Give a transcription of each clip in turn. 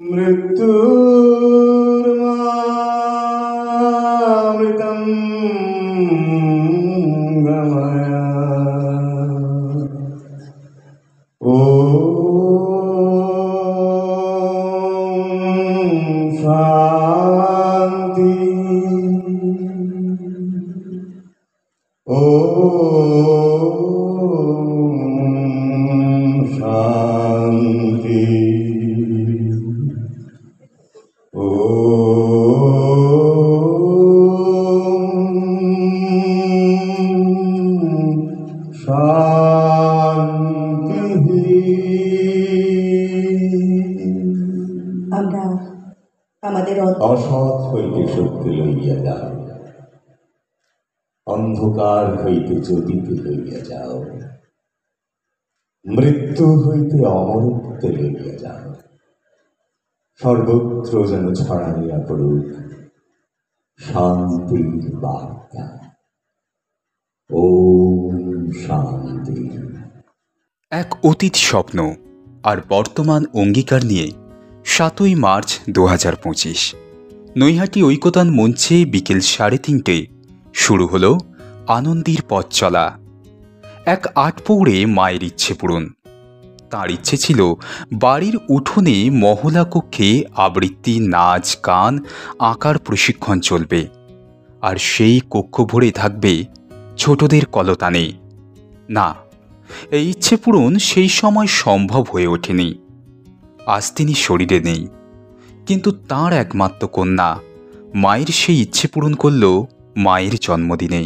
মৃত্যুর্মামৃতং গময়। ওম শান্তি। ওম শান্তি। আমরা আমাদের অসৎ হইতে সত্যি লইয়া যাও, অন্ধকার হইতে জ্যোতিতে লইয়া যাও, মৃত্যু হইতে অমরত্বে লইয়া যাও। সর্বত্র যেন ছড়াইয়া পড়ুক শান্তির বার্তা। ওম শান্তি। এক অতীত স্বপ্ন আর বর্তমান অঙ্গীকার নিয়ে 7ই মার্চ 2025 নৈহাটি ঐকতান মঞ্চে বিকেল 3:30 শুরু হলো আনন্দীর পথ চলা। এক আটপৌড়ে মায়ের ইচ্ছে পূরণ। তাঁর ইচ্ছে ছিল বাড়ির উঠোনে মহলা কক্ষে আবৃত্তি, নাচ, গান, আঁকার প্রশিক্ষণ চলবে, আর সেই কক্ষ ভরে থাকবে ছোটদের কলতানে। না, এই ইচ্ছে পূরণ সেই সময় সম্ভব হয়ে ওঠেনি। আজ তিনি শরীরে নেই, কিন্তু তাঁর একমাত্র কন্যা মায়ের সেই ইচ্ছে পূরণ করল মায়ের জন্মদিনে।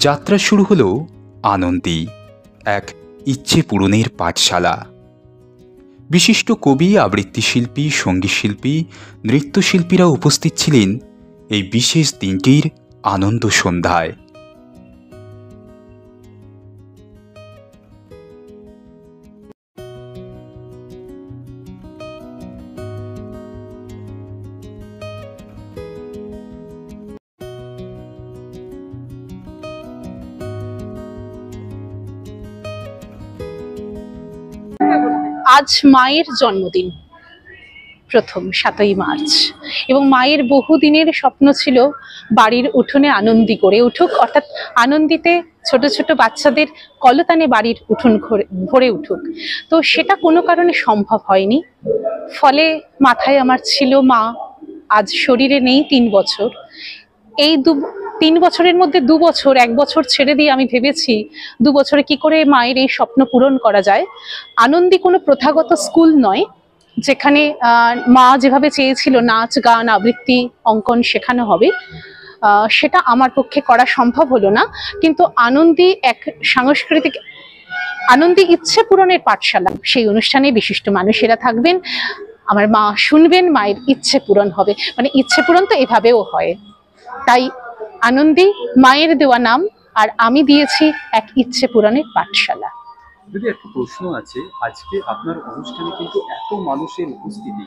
যাত্রা শুরু হলো আনন্দী, এক ইচ্ছে পূরণের পাঠশালা। বিশিষ্ট কবি, আবৃত্তি শিল্পী, সঙ্গীত শিল্পী, নৃত্যশিল্পীরা উপস্থিত ছিলেন এই বিশেষ দিনটির আনন্দ সন্ধ্যায়। আজ মায়ের জন্মদিন, প্রথম 7ই মার্চ, এবং মায়ের বহুদিনের স্বপ্ন ছিল বাড়ির উঠোনে আনন্দী করে উঠুক, অর্থাৎ আনন্দীতে ছোট ছোট বাচ্চাদের কলতানে বাড়ির উঠোন ভরে উঠুক। তো সেটা কোনো কারণে সম্ভব হয়নি। ফলে মাথায় আমার ছিল মা আজ শরীরে নেই 3 বছর। এই 3 বছরের মধ্যে 2 বছর, 1 বছর ছেড়ে দিয়ে আমি ভেবেছি 2 বছরে কি করে মায়ের এই স্বপ্ন পূরণ করা যায়। আনন্দী কোনো প্রথাগত স্কুল নয় যেখানে মা যেভাবে চেয়েছিল নাচ, গান, আবৃত্তি, অঙ্কন শেখানো হবে, সেটা আমার পক্ষে করা সম্ভব হলো না। কিন্তু আনন্দী এক সাংস্কৃতিক, আনন্দী ইচ্ছে পূরণের পাঠশালা। সেই অনুষ্ঠানে বিশিষ্ট মানুষেরা থাকবেন, আমার মা শুনবেন, মায়ের ইচ্ছে পূরণ হবে। মানে ইচ্ছে পূরণ তো এভাবেও হয়। তাই আনন্দী মায়ের দেওয়া নাম, আর আমি দিয়েছি এক ইচ্ছে পূরণের পাঠশালা। যদি একটা প্রশ্ন আছে, আজকে আপনার অনুষ্ঠানে কিন্তু এত মানুষের উপস্থিতি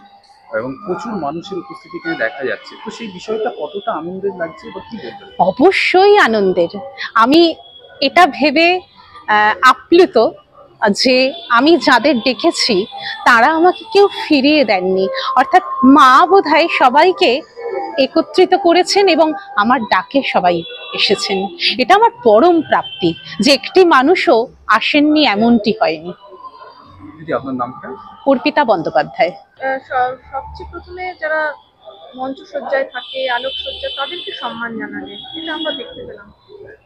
এবং প্রচুর মানুষের উপস্থিতি এখানে দেখা যাচ্ছে, তো সেই বিষয়টা কতটা আনন্দের লাগছে বা কি বলতে? অবশ্যই আনন্দের। আমি এটা ভেবে আপ্লুত যে আমি যাদের ডেকেছি তারা আমাকে কেউ ফিরিয়ে দেননি, অর্থাৎ মা বোধহয় সবাইকে একত্রিত করেছেন এবং আমার ডাকে সবাই এসেছেন। এটা আমার পরম প্রাপ্তি যে একটি মানুষও আসেননি এমনটি হয়নি। দিদি, আপনার নামটা? অর্পিতা বন্দ্যোপাধ্যায়। সবচেয়ে প্রথমে যারা মঞ্চসজ্জায় থাকে, আলোকসজ্জা, তাদেরকে সম্মান জানালেন, এটা আমরা দেখতে পেলাম।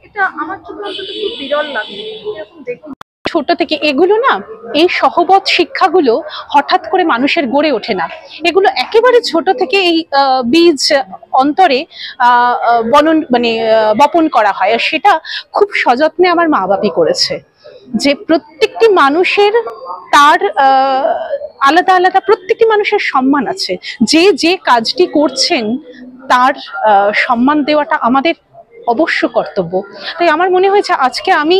এটা আমার চোখে অন্তত খুব বিরল লাগছে, এরকম দেখুন। ছোট থেকে এগুলো না, এই সহবত শিক্ষাগুলো হঠাৎ করে মানুষের গড়ে ওঠে না। এগুলো একেবারে ছোট থেকে এই বীজ অন্তরে বপন করা হয়, আর সেটা খুব সযত্নে আমার মা বাপি করেছে। যে প্রত্যেকটি মানুষের তার আলাদা আলাদা, প্রত্যেকটি মানুষের সম্মান আছে। যে যে কাজটি করছেন তার সম্মান দেওয়াটা আমাদের অবশ্য কর্তব্য। তাই আমার মনে হয়েছে আজকে আমি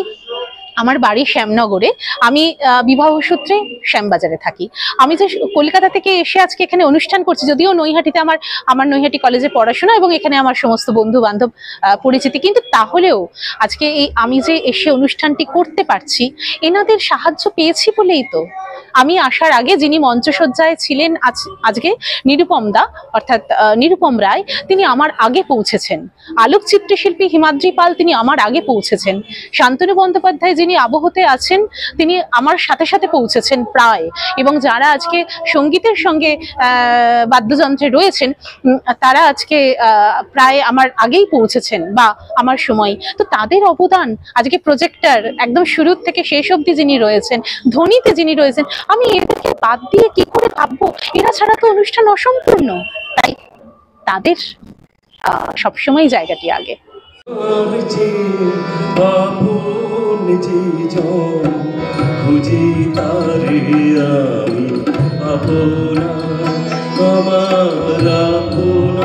আমার বাড়ি শ্যামনগরে, আমি বিবাহ সূত্রে শ্যামবাজারে থাকি। আমি যে কলকাতা থেকে এসে আজকে এখানে অনুষ্ঠান করছি, যদিও নৈহাটিতে আমার নৈহাটি কলেজে পড়াশোনা এবং এখানে আমার সমস্ত বন্ধু বান্ধব পরিচিতি, কিন্তু তাহলেও আজকে আমি যে এসে অনুষ্ঠানটি করতে পারছি এনাদের সাহায্য পেয়েছি বলেই তো। আমি আসার আগে যিনি মঞ্চসজ্জায় ছিলেন আজকে নিরুপম দা, অর্থাৎ নিরুপম রায়, তিনি আমার আগে পৌঁছেছেন। আলোকচিত্র শিল্পী হিমাদ্রি পাল, তিনি আমার আগে পৌঁছেছেন। শান্তনু বন্দ্যোপাধ্যায় যিনি আবহতে আছেন, তিনি আমার সাথে সাথে পৌঁছেছেন প্রায়। এবং যারা আজকে সঙ্গীতের সঙ্গে বাদ্যযন্ত্রে রয়েছেন, তারা আজকে প্রায় আমার আগেই পৌঁছেছেন বা আমার সময়। তো তাদের অবদান আজকে প্রজেক্টর একদম শুরু থেকে শেষ অবধি যিনি রয়েছেন, ধ্বনিতে যিনি রয়েছেন, আমি এদেরকে বাদ দিয়ে কি করে ভাববো? এরা ছাড়া তো অনুষ্ঠান অসম্পূর্ণ। তাই তাদের সবসময় জায়গাটি আগে। খুঁজি তারে আমি আপনা, আমার আপনা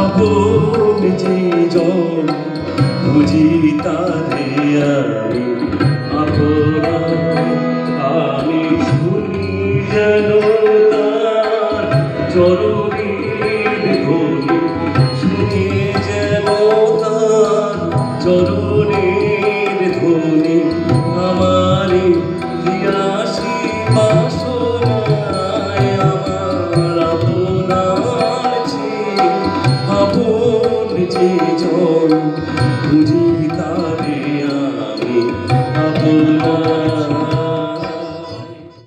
আপন জীবন, খুঁজি তারে আমি আপনা। আমি শুনি যেন তার চরণের ধ্বনি, শুনি যেন তার চরণের ধ্বনি, আমারে দিয়াসি বাসনায়, আমার আপনার চেয়ে আপন যে জন, খুঁজি তারে আমি আপনা।